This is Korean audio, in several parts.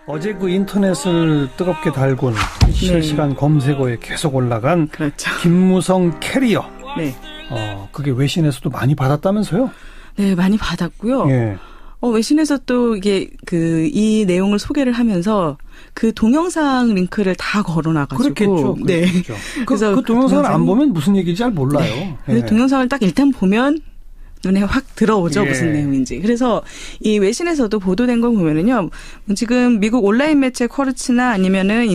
어제 그 인터넷을 뜨겁게 달군 실시간 검색어에 계속 올라간 그렇죠. 김무성 캐리어. 네. 그게 외신에서도 많이 받았다면서요? 네, 많이 받았고요. 예. 외신에서 또 이게 이 내용을 소개를 하면서 그 동영상 링크를 다 걸어놔가지고. 그렇겠죠. 네. 그래서 그 동영상을 안 보면 무슨 얘기인지 잘 몰라요. 네. 그래서 동영상을 딱 일단 보면 눈에 확 들어오죠. 무슨 내용인지. 그래서 이 외신에서도 보도된 걸 보면은요. 지금 미국 온라인 매체 쿼르츠나 아니면은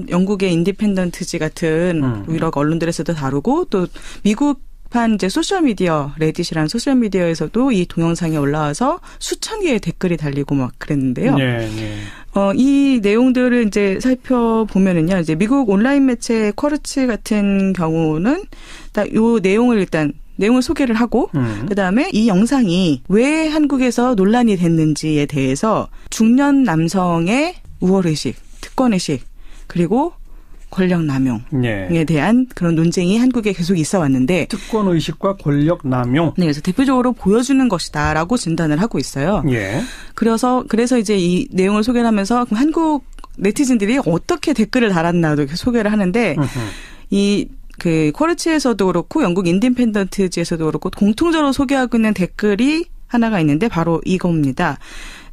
영국의 인디펜던트지 같은 유럽 언론들에서도 다루고 또 미국판 이제 소셜미디어, 레딧이라는 소셜미디어에서도 이 동영상이 올라와서 수천 개의 댓글이 달리고 막 그랬는데요. 이 내용들을 이제 살펴보면은요. 이제 미국 온라인 매체 쿼르츠 같은 경우는 딱 요 내용을 소개를 하고 그다음에 이 영상이 왜 한국에서 논란이 됐는지에 대해서 중년 남성의 우월의식, 특권의식 그리고 권력남용에 대한 그런 논쟁이 한국에 계속 있어 왔는데 특권의식과 권력남용. 네, 그래서 대표적으로 보여주는 것이다라고 진단을 하고 있어요. 그래서 이제 이 내용을 소개를 하면서 한국 네티즌들이 어떻게 댓글을 달았나도 소개를 하는데 그 쿼르츠에서도 그렇고 영국 인디펜던트지에서도 그렇고 공통적으로 소개하고 있는 댓글이 하나가 있는데 바로 이겁니다.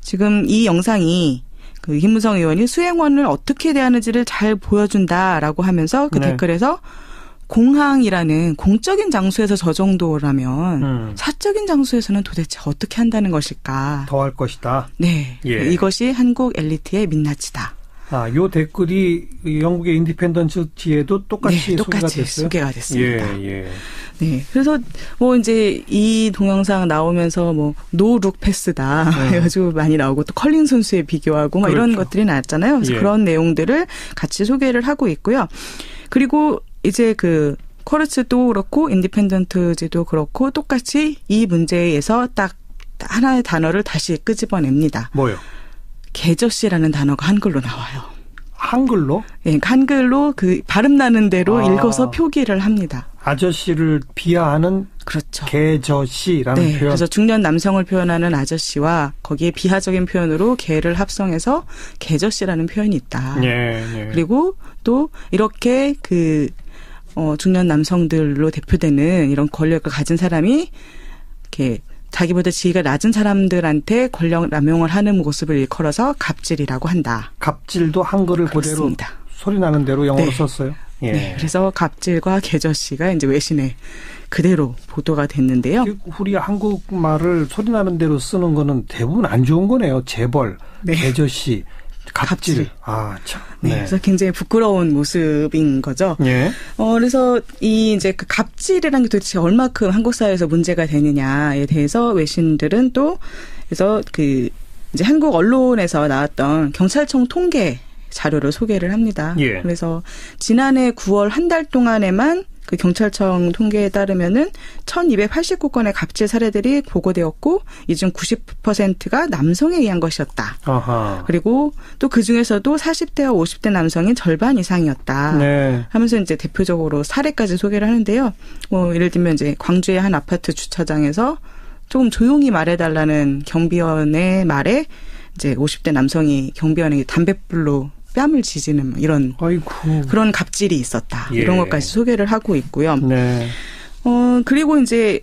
지금 이 영상이 그 김무성 의원이 수행원을 어떻게 대하는지를 잘 보여준다라고 하면서 그 댓글에서 공항이라는 공적인 장소에서 저 정도라면 사적인 장소에서는 도대체 어떻게 한다는 것일까? 더 할 것이다. 네. 이것이 한국 엘리트의 민낯이다. 요 댓글이 영국의 인디펜던트지에도 똑같이 소개가 됐습니다. 네. 그래서 이제 이 동영상 나오면서 노룩 패스다 해가지고 많이 나오고 또 컬링 선수에 비교하고 막 이런 것들이 나왔잖아요. 그래서 그런 내용들을 같이 소개를 하고 있고요. 그리고 이제 그 쿼르츠도 그렇고 인디펜던트지도 그렇고 똑같이 이 문제에서 딱 하나의 단어를 다시 끄집어냅니다. 뭐요? 개저씨라는 단어가 한글로 나와요. 한글로? 네, 한글로 그 발음 나는 대로 읽어서 표기를 합니다. 아저씨를 비하하는 그렇죠. 개저씨라는 표현. 그래서 중년 남성을 표현하는 아저씨와 거기에 비하적인 표현으로 개를 합성해서 개저씨라는 표현이 있다. 그리고 또 이렇게 중년 남성들로 대표되는 이런 권력을 가진 사람이 이렇게 자기보다 지위가 낮은 사람들한테 권력 남용을 하는 모습을 일컬어서 갑질이라고 한다. 갑질도 한글을 그렇습니다. 그대로 소리 나는 대로 영어로 썼어요. 네, 그래서 갑질과 개저씨가 이제 외신에 그대로 보도가 됐는데요. 우리 한국말을 소리 나는 대로 쓰는 거는 대부분 안 좋은 거네요. 재벌, 개저씨, 갑질. 참. 그래서 굉장히 부끄러운 모습인 거죠. 그래서 이제 그 갑질이라는 게 도대체 얼마큼 한국 사회에서 문제가 되느냐에 대해서 외신들은 또 그래서 이제 한국 언론에서 나왔던 경찰청 통계 자료를 소개를 합니다. 그래서 지난해 9월 한 달 동안에만 그 경찰청 통계에 따르면은 1289건의 갑질 사례들이 보고되었고 이 중 90%가 남성에 의한 것이었다. 그리고 또 그중에서도 40대와 50대 남성이 절반 이상이었다. 하면서 이제 대표적으로 사례까지 소개를 하는데요. 예를 들면 이제 광주의 한 아파트 주차장에서 조금 조용히 말해달라는 경비원의 말에 이제 50대 남성이 경비원에게 담뱃불로 뺨을 지지는 이런 그런 갑질이 있었다. 이런 것까지 소개를 하고 있고요. 그리고 이제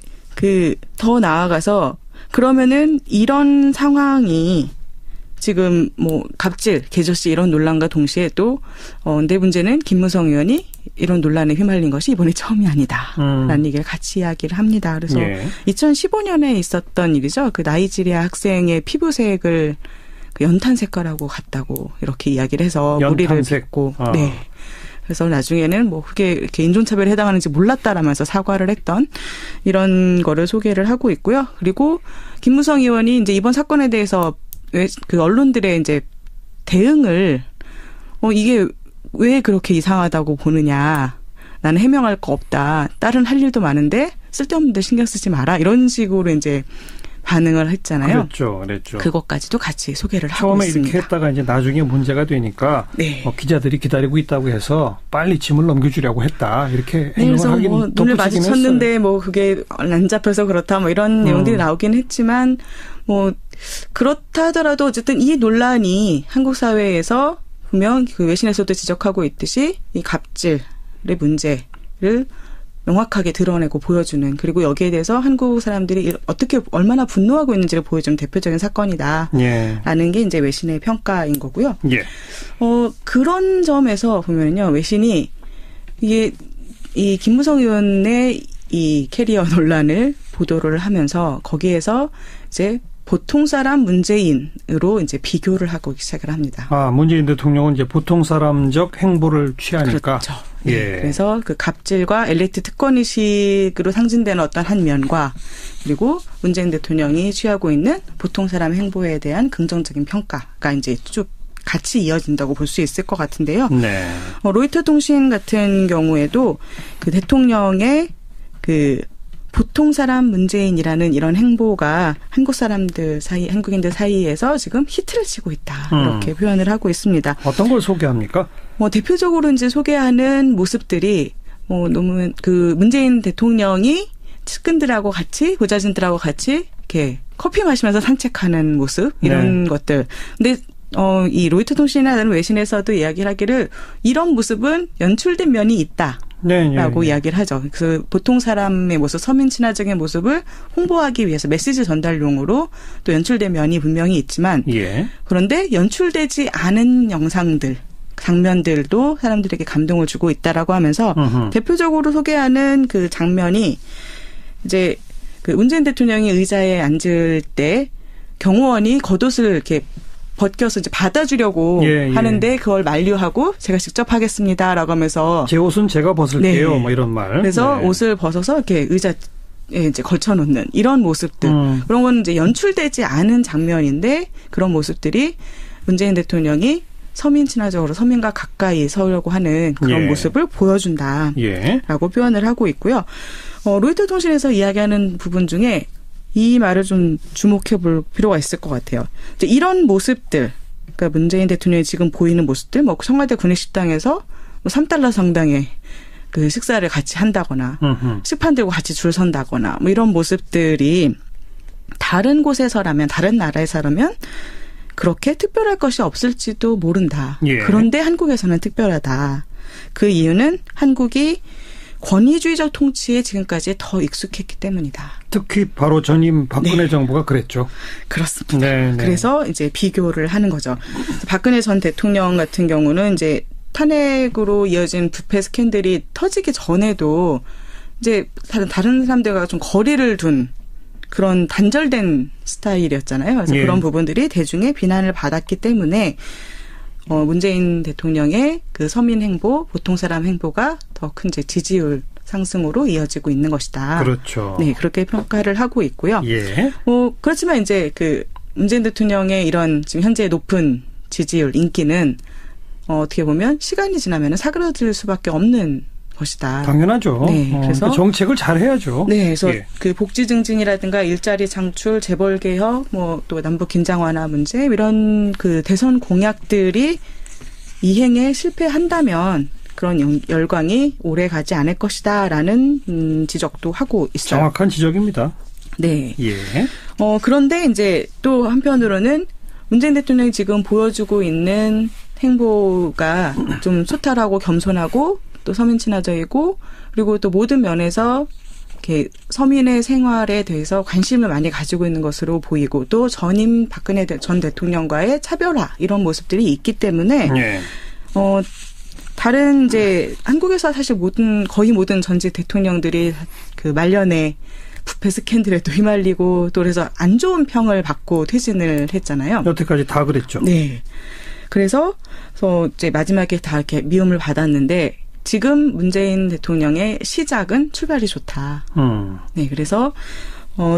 더 나아가서 그러면은 이런 상황이 지금 갑질, 개저씨 이런 논란과 동시에 또 내 문제는 김무성 의원이 이런 논란에 휘말린 것이 이번이 처음이 아니다라는 얘기를 같이 이야기를 합니다. 그래서 2015년에 있었던 일이죠. 그 나이지리아 학생의 피부색을 연탄 색깔하고 같다고 이렇게 이야기를 해서 무리를 빚고 그래서 나중에는 그게 이렇게 인종차별에 해당하는지 몰랐다라면서 사과를 했던 이런 거를 소개를 하고 있고요. 그리고 김무성 의원이 이제 이번 사건에 대해서 그 언론들의 이제 대응을 이게 왜 그렇게 이상하다고 보느냐. 나는 해명할 거 없다. 다른 할 일도 많은데 쓸데없는 데 신경 쓰지 마라. 이런 식으로 이제 반응을 했잖아요. 그랬죠. 그것까지도 같이 소개를 하고 있습니다. 처음에 이렇게 했다가 이제 나중에 문제가 되니까 기자들이 기다리고 있다고 해서 빨리 짐을 넘겨주려고 했다. 이렇게 해명을 하긴 눈을 마주쳤는데 그게 안 잡혀서 그렇다. 이런 내용들이 나오긴 했지만 그렇다 하더라도 어쨌든 이 논란이 한국 사회에서 분명 그 외신에서도 지적하고 있듯이 이 갑질의 문제를 명확하게 드러내고 보여주는, 그리고 여기에 대해서 한국 사람들이 어떻게 얼마나 분노하고 있는지를 보여주는 대표적인 사건이다라는 게 이제 외신의 평가인 거고요. 예. 그런 점에서 보면요, 외신이 이게 이 김무성 의원의 이 캐리어 논란을 보도를 하면서 거기에서 이제 보통 사람 문재인으로 이제 비교를 하고 시작을 합니다. 문재인 대통령은 이제 보통 사람적 행보를 취하니까. 그렇죠. 예. 그래서 그 갑질과 엘리트 특권의식으로 상징되는 어떤 한 면과, 그리고 문재인 대통령이 취하고 있는 보통 사람 행보에 대한 긍정적인 평가가 이제 쭉 같이 이어진다고 볼 수 있을 것 같은데요. 네. 로이터 통신 같은 경우에도 그 대통령의 그 보통 사람 문재인이라는 이런 행보가 한국 사람들 사이, 한국인들 사이에서 지금 히트를 치고 있다. 이렇게 표현을 하고 있습니다. 어떤 걸 소개합니까? 대표적으로 이제 소개하는 모습들이 너무 그 문재인 대통령이 측근들하고 같이, 보좌진들하고 같이 이렇게 커피 마시면서 산책하는 모습, 이런 것들. 근데 이 로이터 통신이나 다른 외신에서도 이야기를 하기를 이런 모습은 연출된 면이 있다. 라고 이야기를 하죠. 그 보통 사람의 모습, 서민 친화적인 모습을 홍보하기 위해서 메시지 전달용으로 또 연출된 면이 분명히 있지만, 그런데 연출되지 않은 영상들, 장면들도 사람들에게 감동을 주고 있다라고 하면서 대표적으로 소개하는 그 장면이 이제 그 문재인 대통령이 의자에 앉을 때 경호원이 겉옷을 이렇게 벗겨서 이제 받아주려고 하는데 그걸 만류하고 제가 직접 하겠습니다라고 하면서 제 옷은 제가 벗을게요. 뭐 이런 말. 그래서 옷을 벗어서 이렇게 의자에 이제 걸쳐놓는 이런 모습들. 그런 건 이제 연출되지 않은 장면인데 그런 모습들이 문재인 대통령이 서민 친화적으로 서민과 가까이 서려고 하는 그런 모습을 보여준다라고 표현을 하고 있고요. 로이터 통신에서 이야기하는 부분 중에 이 말을 좀 주목해 볼 필요가 있을 것 같아요. 이제 이런 모습들, 그러니까 문재인 대통령이 지금 보이는 모습들, 뭐 청와대 구내식당에서 뭐 3달러 상당의 그 식사를 같이 한다거나, 식판 들고 같이 줄 선다거나, 뭐 이런 모습들이 다른 곳에서라면, 다른 나라에서라면 그렇게 특별할 것이 없을지도 모른다. 그런데 한국에서는 특별하다. 그 이유는 한국이 권위주의적 통치에 지금까지 더 익숙했기 때문이다. 특히 바로 전임 박근혜 정부가 그랬죠. 그렇습니다. 그래서 이제 비교를 하는 거죠. 박근혜 전 대통령 같은 경우는 이제 탄핵으로 이어진 부패 스캔들이 터지기 전에도 이제 다른 사람들과 좀 거리를 둔 그런 단절된 스타일이었잖아요. 그래서 그런 부분들이 대중의 비난을 받았기 때문에 문재인 대통령의 그 서민 행보, 보통 사람 행보가 더 큰 이제 지지율 상승으로 이어지고 있는 것이다. 그렇죠. 네, 그렇게 평가를 하고 있고요. 그렇지만 이제 그 문재인 대통령의 이런 지금 현재 높은 지지율, 인기는 어떻게 보면 시간이 지나면 사그라들 수밖에 없는 것이다. 당연하죠. 네, 그래서 정책을 잘 해야죠. 네, 그래서 그 복지 증진이라든가 일자리 창출, 재벌 개혁, 뭐 또 남북 긴장 완화 문제 이런 그 대선 공약들이 이행에 실패한다면 그런 열광이 오래 가지 않을 것이다라는 지적도 하고 있어요. 정확한 지적입니다. 네. 그런데 이제 또 한편으로는 문재인 대통령이 지금 보여주고 있는 행보가 좀 소탈하고 겸손하고 또 서민 친화적이고 그리고 또 모든 면에서 이렇게 서민의 생활에 대해서 관심을 많이 가지고 있는 것으로 보이고 또 전임 박근혜 전 대통령과의 차별화 이런 모습들이 있기 때문에 다른 이제 한국에서 사실 거의 모든 전직 대통령들이 그 말년에 부패 스캔들에 또 휘말리고 또 그래서 안 좋은 평을 받고 퇴진을 했잖아요. 여태까지 다 그랬죠. 네. 그래서 이제 마지막에 다 이렇게 미움을 받았는데 지금 문재인 대통령의 시작은 출발이 좋다. 네, 그래서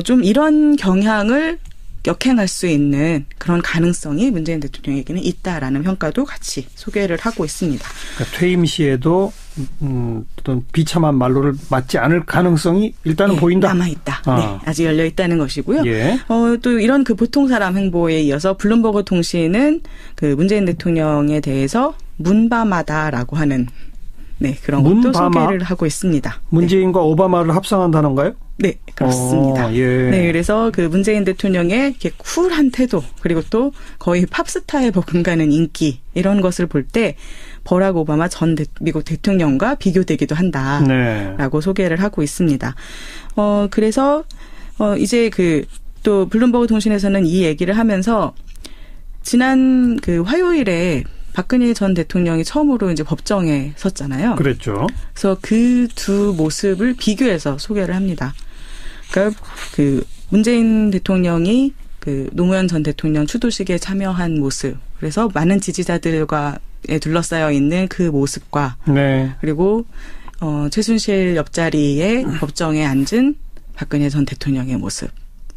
좀 이런 경향을 역행할 수 있는 그런 가능성이 문재인 대통령에게는 있다라는 평가도 같이 소개를 하고 있습니다. 그러니까 퇴임 시에도 어떤 비참한 말로를 맞지 않을 가능성이 일단은 보인다. 남아있다. 네, 아직 열려 있다는 것이고요. 예. 또 이런 그 보통 사람 행보에 이어서 블룸버그 통신은 그 문재인 대통령에 대해서 문밤하다라고 하는 네, 그런 것도 소개를 하고 있습니다. 문재인과 네. 오바마를 합성한다는가요? 네, 그렇습니다. 예. 네, 그래서 그 문재인 대통령의 이렇게 쿨한 태도, 그리고 또 거의 팝스타에 버금가는 인기, 이런 것을 볼 때 버락 오바마 전 미국 대통령과 비교되기도 한다라고 네. 소개를 하고 있습니다. 그래서 이제 또 블룸버그 통신에서는 이 얘기를 하면서 지난 화요일에 박근혜 전 대통령이 처음으로 이제 법정에 섰잖아요. 그랬죠. 그래서 그 두 모습을 비교해서 소개를 합니다. 그러니까 문재인 대통령이 노무현 전 대통령 추도식에 참여한 모습, 그래서 많은 지지자들과 둘러싸여 있는 그 모습과 네. 그리고 최순실 옆자리에 법정에 앉은 박근혜 전 대통령의 모습.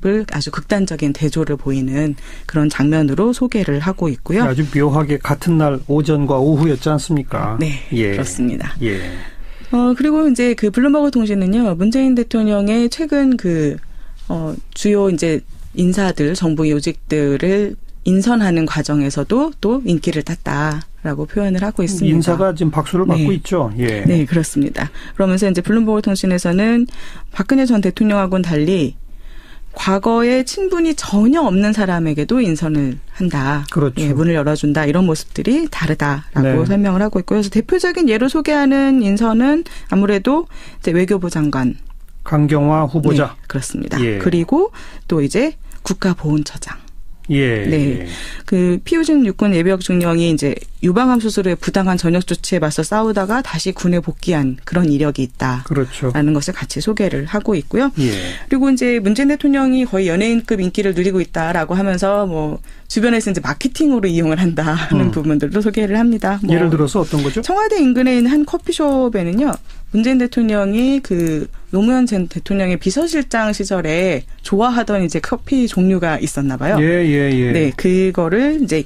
을 아주 극단적인 대조를 보이는 그런 장면으로 소개를 하고 있고요. 아주 묘하게 같은 날 오전과 오후였지 않습니까? 네, 예. 그렇습니다. 예. 그리고 이제 블룸버그 통신은요, 문재인 대통령의 최근 주요 이제 인사들, 정부 요직들을 인선하는 과정에서도 또 인기를 땄다라고 표현을 하고 있습니다. 인사가 지금 박수를 받고 있죠. 예. 네, 그렇습니다. 그러면서 이제 블룸버그 통신에서는 박근혜 전 대통령하고는 달리 과거에 친분이 전혀 없는 사람에게도 인선을 한다. 그렇죠. 예, 문을 열어준다. 이런 모습들이 다르다라고 네. 설명을 하고 있고요. 그래서 대표적인 예로 소개하는 인선은 아무래도 이제 외교부 장관. 강경화 후보자. 네, 그렇습니다. 예. 그리고 또 이제 국가보훈처장. 예. 네. 피우준 육군 예비역 중령이 이제 유방암 수술의 부당한 전역 조치에 맞서 싸우다가 다시 군에 복귀한 그런 이력이 있다. 그렇죠. 라는 것을 같이 소개를 하고 있고요. 예. 그리고 이제 문재인 대통령이 거의 연예인급 인기를 누리고 있다라고 하면서 주변에서 이제 마케팅으로 이용을 한다 하는 부분들도 소개를 합니다. 예를 들어서 어떤 거죠? 청와대 인근에 있는 한 커피숍에는요. 문재인 대통령이 노무현 전 대통령의 비서실장 시절에 좋아하던 이제 커피 종류가 있었나 봐요. 예. 네, 그거를 이제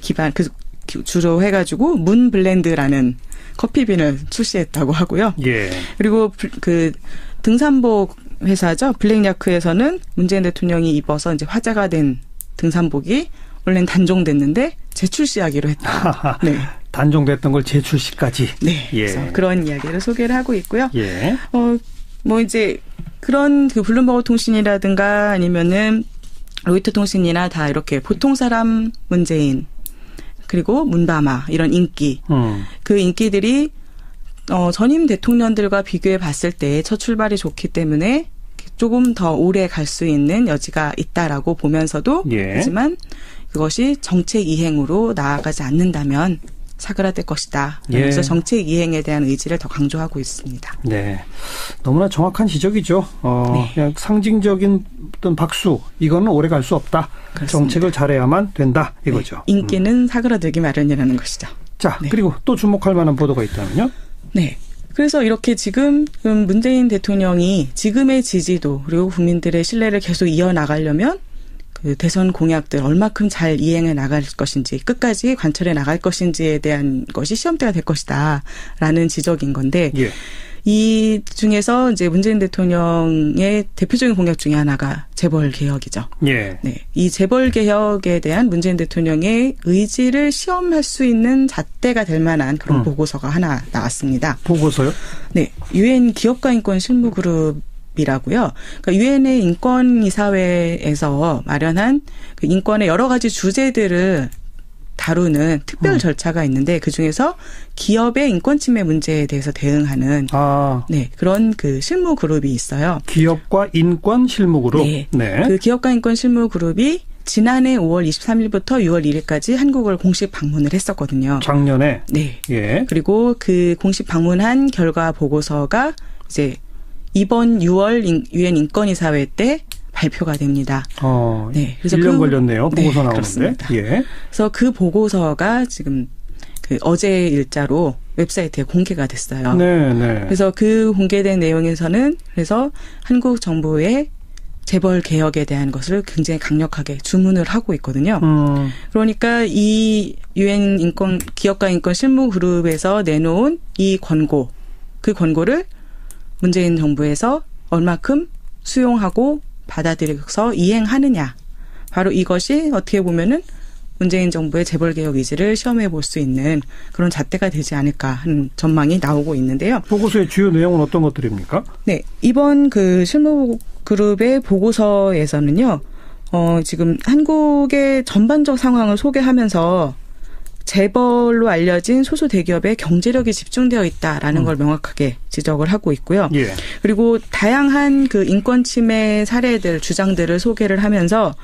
주로 해가지고 문 블렌드라는 커피빈을 출시했다고 하고요. 예. 그리고 등산복 회사죠. 블랙야크에서는 문재인 대통령이 입어서 이제 화제가 된 등산복이 원래는 단종됐는데 재출시하기로 했다. 네. 단종됐던 걸 재출시까지. 네. 예. 그래서 그런 이야기를 소개를 하고 있고요. 예. 이제 그런 블룸버그 통신이라든가 아니면은 로이터 통신이나 다 이렇게 보통 사람 문재인 그리고 문바마 이런 인기. 그 인기들이 전임 대통령들과 비교해 봤을 때 첫 출발이 좋기 때문에 조금 더 오래 갈 수 있는 여지가 있다라고 보면서도 예. 하지만 그것이 정책 이행으로 나아가지 않는다면 사그라들 것이다. 그래서 예. 정책 이행에 대한 의지를 더 강조하고 있습니다. 네, 너무나 정확한 지적이죠. 네. 그냥 상징적인 어떤 박수, 이거는 오래 갈 수 없다. 그렇습니다. 정책을 잘해야만 된다 이거죠. 네. 인기는 사그라들기 마련이라는 것이죠. 자, 네. 그리고 또 주목할 만한 보도가 있다면요? 네. 그래서 이렇게 지금 문재인 대통령이 지금의 지지도 그리고 국민들의 신뢰를 계속 이어나가려면 대선 공약들 얼마큼 잘 이행해 나갈 것인지 끝까지 관철해 나갈 것인지에 대한 것이 시험대가 될 것이다라는 지적인 건데 예. 이 중에서 이제 문재인 대통령의 대표적인 공약 중에 하나가 재벌 개혁이죠. 예. 네, 이 재벌 개혁에 대한 문재인 대통령의 의지를 시험할 수 있는 잣대가 될 만한 그런 보고서가 하나 나왔습니다. 보고서요? 네, UN 기업가 인권 실무 그룹. 이라고요. 그러니까 유엔의 인권이사회에서 마련한 인권의 여러 가지 주제들을 다루는 특별 절차가 있는데 그 중에서 기업의 인권 침해 문제에 대해서 대응하는 네, 그런 실무 그룹이 있어요. 기업과 인권 실무 그룹. 네. 그 기업과 인권 실무 그룹이 지난해 5월 23일부터 6월 1일까지 한국을 공식 방문을 했었거든요. 작년에. 네. 예. 그리고 그 공식 방문한 결과 보고서가 이제 이번 6월 유엔 인권이사회 때 발표가 됩니다. 네, 그래서 1년 걸렸네요. 보고서 네, 나오는데. 그렇습니다. 예. 그래서 그 보고서가 지금 어제 일자로 웹사이트에 공개가 됐어요. 네. 그래서 그 공개된 내용에서는 그래서 한국 정부의 재벌 개혁에 대한 것을 굉장히 강력하게 주문을 하고 있거든요. 그러니까 이 유엔 기업가 인권 실무 그룹에서 내놓은 이 권고, 그 권고를 문재인 정부에서 얼마큼 수용하고 받아들여서 이행하느냐. 바로 이것이 어떻게 보면은 문재인 정부의 재벌개혁 의지를 시험해 볼 수 있는 그런 잣대가 되지 않을까 하는 전망이 나오고 있는데요. 보고서의 주요 내용은 어떤 것들입니까? 네, 이번 그 실무그룹의 보고서에서는요. 지금 한국의 전반적 상황을 소개하면서 재벌로 알려진 소수 대기업의 경제력이 집중되어 있다라는 걸 명확하게 지적을 하고 있고요. 예. 그리고 다양한 그 인권 침해 사례들, 주장들을 소개를 하면서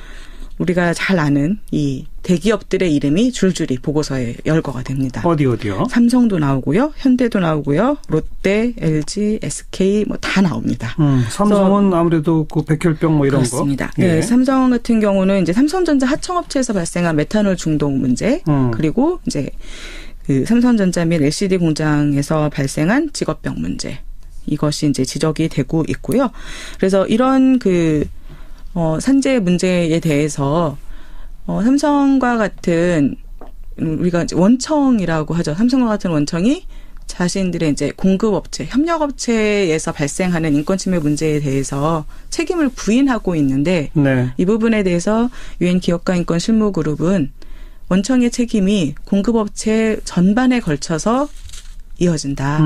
우리가 잘 아는 이 대기업들의 이름이 줄줄이 보고서에 열거가 됩니다. 어디요? 삼성도 나오고요. 현대도 나오고요. 롯데, LG, SK 뭐 다 나옵니다. 삼성은 아무래도 그 백혈병 뭐 이런 그렇습니다. 거. 네, 삼성 같은 경우는 이제 삼성전자 하청업체에서 발생한 메탄올 중독 문제, 그리고 이제 그 삼성전자 및 LCD 공장에서 발생한 직업병 문제. 이것이 이제 지적이 되고 있고요. 그래서 이런 산재 문제에 대해서 삼성과 같은 우리가 이제 원청이라고 하죠. 삼성과 같은 원청이 자신들의 이제 공급업체, 협력업체에서 발생하는 인권침해 문제에 대해서 책임을 부인하고 있는데 네. 이 부분에 대해서 유엔 기업가 인권 실무그룹은 원청의 책임이 공급업체 전반에 걸쳐서 이어진다.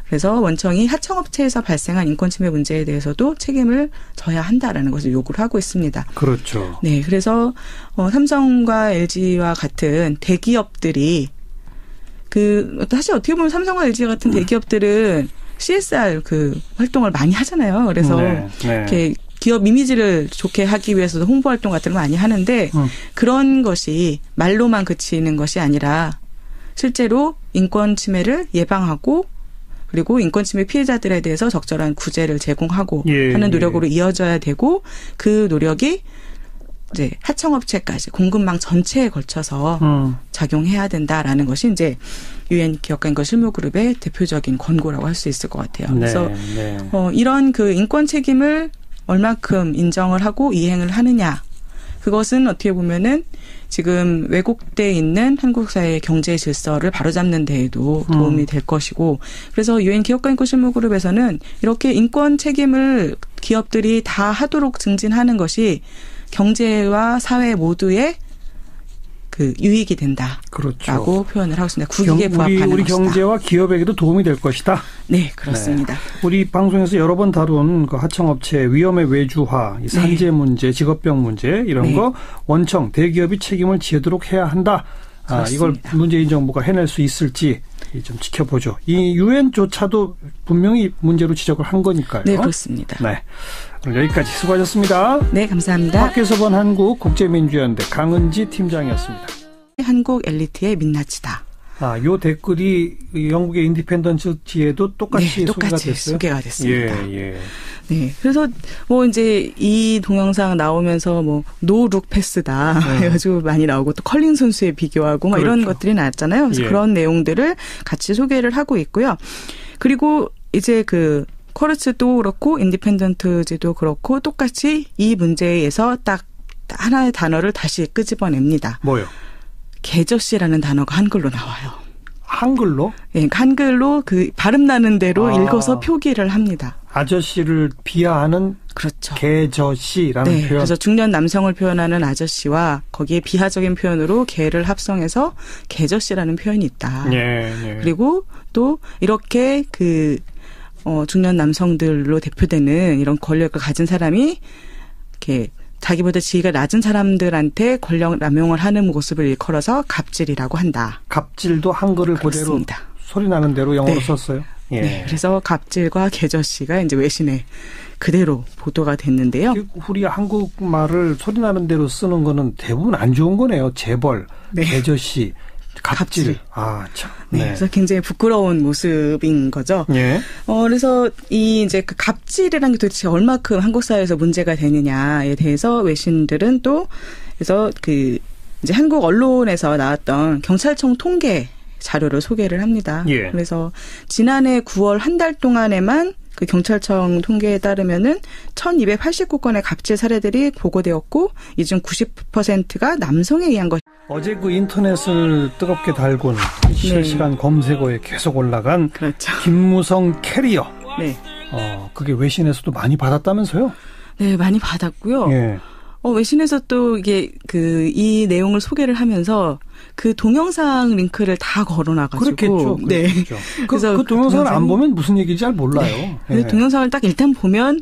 그래서 원청이 하청업체에서 발생한 인권침해 문제에 대해서도 책임을 져야 한다라는 것을 요구를 하고 있습니다. 그렇죠. 네, 그래서 삼성과 LG와 같은 대기업들이 사실 어떻게 보면 삼성과 LG 같은 대기업들은 CSR 활동을 많이 하잖아요. 그래서 이렇게 기업 이미지를 좋게 하기 위해서도 홍보 활동 같은 걸 많이 하는데 그런 것이 말로만 그치는 것이 아니라 실제로 인권 침해를 예방하고 그리고 인권 침해 피해자들에 대해서 적절한 구제를 제공하고 하는 노력으로 이어져야 되고 그 노력이 이제 하청업체까지 공급망 전체에 걸쳐서 작용해야 된다라는 것이 이제 유엔 기업가 인권 실무그룹의 대표적인 권고라고 할 수 있을 것 같아요. 그래서 이런 인권 책임을 얼마큼 인정을 하고 이행을 하느냐. 그것은 어떻게 보면은 지금 왜곡돼 있는 한국 사회의 경제 질서를 바로잡는 데에도 도움이 될 것이고 그래서 유엔 기업가 인권 실무그룹에서는 이렇게 인권 책임을 기업들이 다 하도록 증진하는 것이 경제와 사회 모두의 유익이 된다. 그렇죠. 라고 표현을 하고 있습니다. 국익에 부합하는 우리 것이다. 경제와 기업에게도 도움이 될 것이다. 네, 그렇습니다. 네. 우리 방송에서 여러 번 다룬 하청업체 위험의 외주화, 이 산재 문제, 직업병 문제 이런 거 원청, 대기업이 책임을 지도록 해야 한다. 이걸 문재인 정부가 해낼 수 있을지 좀 지켜보죠. 이 유엔조차도 분명히 문제로 지적을 한 거니까요. 네, 그렇습니다. 네, 오늘 여기까지 수고하셨습니다. 네, 감사합니다. 밖에서 본 한국 국제민주연대 강은지 팀장이었습니다. 한국 엘리트의 민낯이다. 요 댓글이 영국의 인디펜던트지에도 똑같이 똑같이 소개가 됐습니다. 예. 네. 그래서 이제 이 동영상 나오면서 노룩 패스다 해가지고 많이 나오고 또 컬링 선수에 비교하고 그렇죠. 이런 것들이 나왔잖아요. 그래서 그런 내용들을 같이 소개를 하고 있고요. 그리고 이제 쿼르츠도 그렇고 인디펜던트지도 그렇고 똑같이 이 문제에서 딱 하나의 단어를 다시 끄집어냅니다. 뭐요? 개저씨라는 단어가 한글로 나와요. 한글로? 네, 한글로 발음 나는 대로 읽어서 표기를 합니다. 아저씨를 비하하는 그렇죠. 개저씨라는 표현. 그래서 중년 남성을 표현하는 아저씨와 거기에 비하적인 표현으로 개를 합성해서 개저씨라는 표현이 있다. 그리고 또 이렇게 중년 남성들로 대표되는 이런 권력을 가진 사람이 이렇게 자기보다 지위가 낮은 사람들한테 권력 남용을 하는 모습을 일컬어서 갑질이라고 한다. 갑질도 한글을 그렇습니다. 그대로 소리 나는 대로 영어로 썼어요. 네, 그래서 갑질과 개저씨가 이제 외신에 그대로 보도가 됐는데요. 우리 한국말을 소리 나는 대로 쓰는 거는 대부분 안 좋은 거네요. 재벌, 개저씨. 갑질. 참. 네. 그래서 굉장히 부끄러운 모습인 거죠. 예. 그래서 이제 갑질이라는 게 도대체 얼마큼 한국 사회에서 문제가 되느냐에 대해서 외신들은 또 그래서 이제 한국 언론에서 나왔던 경찰청 통계 자료를 소개를 합니다. 예. 그래서 지난해 9월 한 달 동안에만 경찰청 통계에 따르면은 1289건의 갑질 사례들이 보고되었고 이 중 90%가 남성에 의한 것. 어제 인터넷을 뜨겁게 달군 실시간 검색어에 계속 올라간 김무성 캐리어. 네. 그게 외신에서도 많이 받았다면서요? 네, 많이 받았고요. 예. 외신에서 또 이게 이 내용을 소개를 하면서 그 동영상 링크를 다 걸어놔가지고. 그렇겠죠. 네. 그래서 그 동영상을 안 보면 무슨 얘기인지 잘 몰라요. 네. 네. 동영상을 딱 일단 보면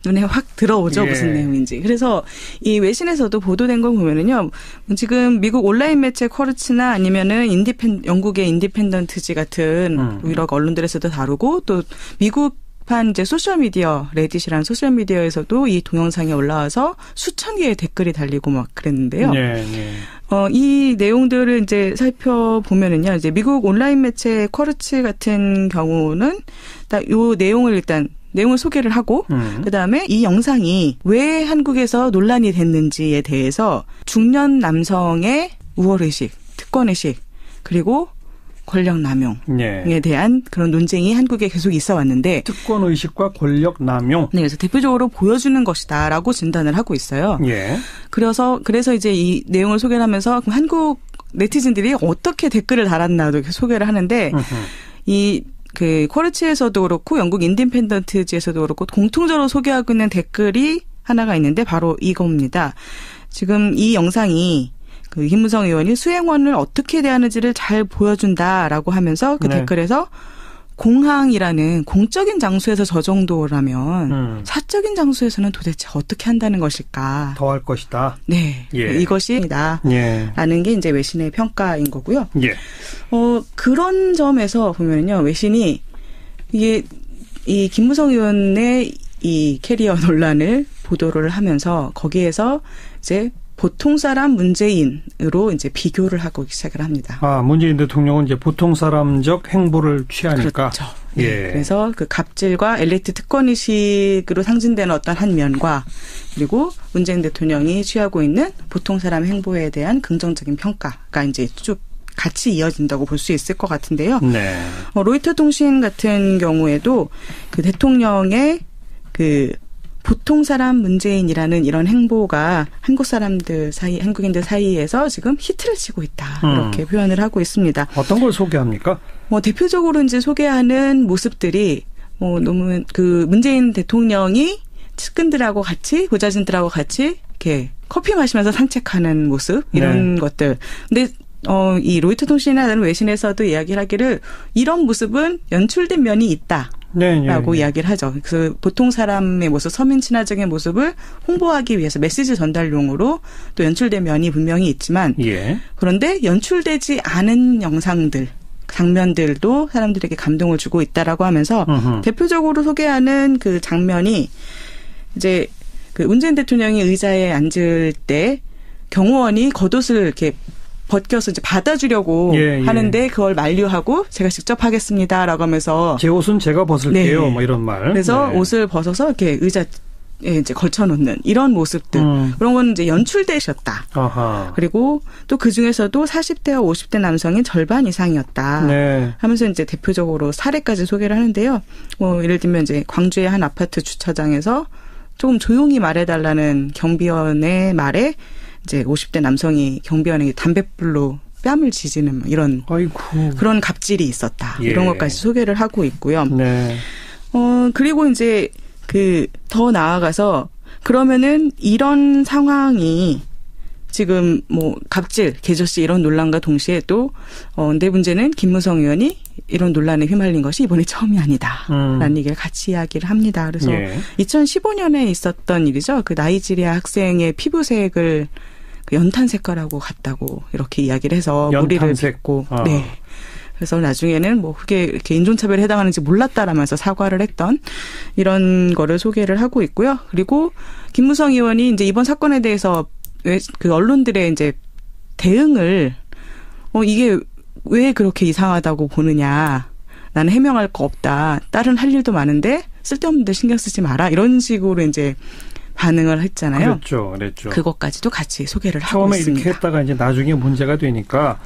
눈에 확 들어오죠. 예. 무슨 내용인지. 그래서 이 외신에서도 보도된 걸 보면은요. 지금 미국 온라인 매체 쿼르츠나 아니면은 영국의 인디펜던트지 같은 유럽 언론들에서도 다루고 또 미국판 이제 소셜미디어, 레딧이라는 소셜미디어에서도 이 동영상이 올라와서 수천 개의 댓글이 달리고 막 그랬는데요. 이 내용들을 이제 살펴보면은요. 이제 미국 온라인 매체 쿼르츠 같은 경우는 딱 요 내용을 소개를 하고 그다음에 이 영상이 왜 한국에서 논란이 됐는지에 대해서 중년 남성의 우월의식, 특권의식 그리고 권력남용에 대한 그런 논쟁이 한국에 계속 있어 왔는데 특권의식과 권력남용. 네, 그래서 대표적으로 보여주는 것이다라고 진단을 하고 있어요. 예. 그래서 이제 이 내용을 소개를 하면서 한국 네티즌들이 어떻게 댓글을 달았나도 소개를 하는데 그 쿼르츠에서도 그렇고 영국 인디펜던트지에서도 그렇고 공통적으로 소개하고 있는 댓글이 하나가 있는데 바로 이겁니다. 지금 이 영상이 그 김무성 의원이 수행원을 어떻게 대하는지를 잘 보여준다라고 하면서 그 댓글에서 공항이라는 공적인 장소에서 저 정도라면 사적인 장소에서는 도대체 어떻게 한다는 것일까? 더 할 것이다. 네. 예. 이것이다. 예. 라는 게 이제 외신의 평가인 거고요. 예. 그런 점에서 보면요. 외신이 이게 이 김무성 의원의 이 캐리어 논란을 보도를 하면서 거기에서 이제 보통 사람 문재인으로 이제 비교를 하고 시작을 합니다. 문재인 대통령은 이제 보통 사람적 행보를 취하니까. 그렇죠. 네. 예. 그래서 그 갑질과 엘리트 특권의식으로 상징되는 어떤 한 면과 그리고 문재인 대통령이 취하고 있는 보통 사람 행보에 대한 긍정적인 평가가 이제 쭉 같이 이어진다고 볼 수 있을 것 같은데요. 네. 로이터 통신 같은 경우에도 그 대통령의 그 보통 사람 문재인이라는 이런 행보가 한국인들 사이에서 지금 히트를 치고 있다. 이렇게 표현을 하고 있습니다. 어떤 걸 소개합니까? 대표적으로 이제 소개하는 모습들이 너무 그 문재인 대통령이 측근들하고 같이 보좌진들하고 같이 이렇게 커피 마시면서 산책하는 모습 이런 것들. 근데 이 로이터 통신이나 다른 외신에서도 이야기를 하기를 이런 모습은 연출된 면이 있다. 라고 이야기를 하죠. 그래서 보통 사람의 모습, 서민 친화적인 모습을 홍보하기 위해서 메시지 전달용으로 또 연출된 면이 분명히 있지만 그런데 연출되지 않은 영상들, 장면들도 사람들에게 감동을 주고 있다라고 하면서 대표적으로 소개하는 그 장면이 이제 그 문재인 대통령이 의자에 앉을 때 경호원이 겉옷을 이렇게 벗겨서 이제 받아주려고 하는데 그걸 만류하고 제가 직접 하겠습니다라고 하면서 제 옷은 제가 벗을게요. 뭐 이런 말. 그래서 옷을 벗어서 이렇게 의자에 이제 걸쳐놓는 이런 모습들 그런 건 이제 연출되셨다. 아하. 그리고 또 그 중에서도 40대와 50대 남성이 절반 이상이었다. 하면서 이제 대표적으로 사례까지 소개를 하는데요. 예를 들면 이제 광주의 한 아파트 주차장에서 조금 조용히 말해달라는 경비원의 말에 이제 50대 남성이 경비원에게 담뱃불로 뺨을 지지는 이런 그런 갑질이 있었다. 이런 것까지 소개를 하고 있고요. 그리고 이제 그 더 나아가서 그러면은 이런 상황이 지금 갑질, 개저씨 이런 논란과 동시에 또 내 문제는 김무성 의원이 이런 논란에 휘말린 것이 이번이 처음이 아니다라는 얘기를 같이 이야기를 합니다. 그래서 2015년에 있었던 일이죠. 그 나이지리아 학생의 피부색을 그 연탄 색깔하고 같다고 이렇게 이야기를 해서 무리를 빚고 그래서 나중에는 그게 이렇게 인종차별에 해당하는지 몰랐다라면서 사과를 했던 이런 거를 소개를 하고 있고요. 그리고 김무성 의원이 이제 이번 사건에 대해서 그 언론들의 이제 대응을 이게 왜 그렇게 이상하다고 보느냐. 나는 해명할 거 없다. 다른 할 일도 많은데 쓸데없는 데 신경 쓰지 마라. 이런 식으로 이제 반응을 했잖아요. 그랬죠. 그것까지도 같이 소개를 하고 있습니다. 처음에 이렇게 했다가 이제 나중에 문제가 되니까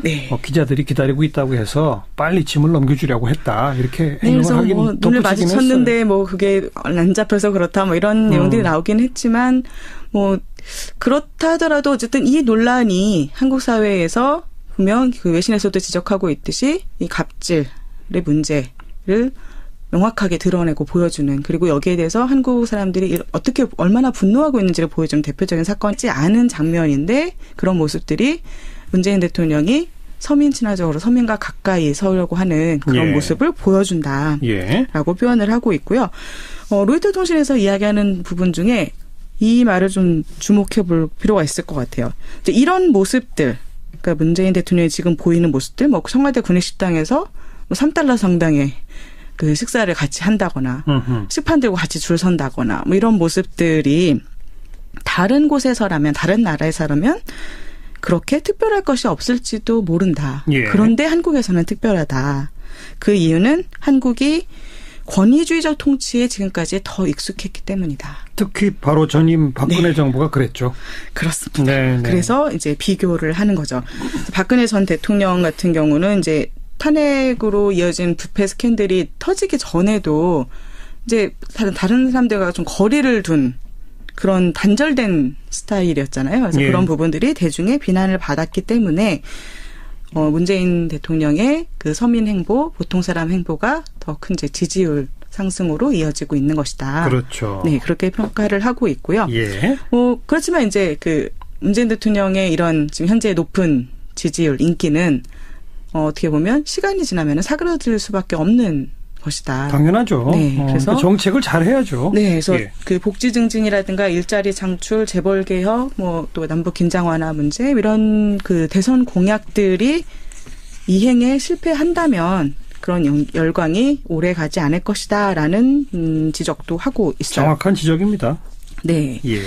기자들이 기다리고 있다고 해서 빨리 짐을 넘겨주려고 했다. 이렇게 그래서 눈을 마주쳤는데 그게 안 잡혀서 그렇다. 이런 내용들이 나오긴 했지만 그렇다 하더라도 어쨌든 이 논란이 한국 사회에서 분명 그 외신에서도 지적하고 있듯이 이 갑질의 문제를 명확하게 드러내고 보여주는, 그리고 여기에 대해서 한국 사람들이 어떻게 얼마나 분노하고 있는지를 보여주는 대표적인 사건이지 않은 장면인데, 그런 모습들이 문재인 대통령이 서민 친화적으로 서민과 가까이 서려고 하는 그런 예. 모습을 보여준다라고 예. 표현을 하고 있고요. 로이터 통신에서 이야기하는 부분 중에 이 말을 좀 주목해 볼 필요가 있을 것 같아요. 이제 이런 모습들, 그러니까 문재인 대통령이 지금 보이는 모습들, 뭐 청와대 구내식당에서 뭐 3달러 상당의 그 식사를 같이 한다거나, 식판 들고 같이 줄 선다거나, 뭐 이런 모습들이 다른 곳에서라면, 다른 나라에서라면 그렇게 특별할 것이 없을지도 모른다. 예. 그런데 한국에서는 특별하다. 그 이유는 한국이 권위주의적 통치에 지금까지 더 익숙했기 때문이다. 특히 바로 전임 박근혜 네. 정부가 그랬죠. 그렇습니다. 네, 네. 그래서 이제 비교를 하는 거죠. 박근혜 전 대통령 같은 경우는 이제 탄핵으로 이어진 부패 스캔들이 터지기 전에도 이제 다른 사람들과 좀 거리를 둔 그런 단절된 스타일이었잖아요. 그래서 예. 그런 부분들이 대중의 비난을 받았기 때문에 문재인 대통령의 그 서민 행보, 보통 사람 행보가 더 큰 이제 지지율 상승으로 이어지고 있는 것이다. 그렇죠. 네, 그렇게 평가를 하고 있고요. 예. 그렇지만 이제 그 문재인 대통령의 이런 지금 현재 높은 지지율, 인기는 어떻게 보면 시간이 지나면 사그라들 수밖에 없는 것이다. 당연하죠. 네, 그래서 정책을 잘 해야죠. 네, 그래서 예. 그 복지 증진이라든가 일자리 창출, 재벌 개혁, 뭐 또 남북 긴장 완화 문제 이런 그 대선 공약들이 이행에 실패한다면 그런 열광이 오래 가지 않을 것이다라는 지적도 하고 있어요. 정확한 지적입니다. 네. 예.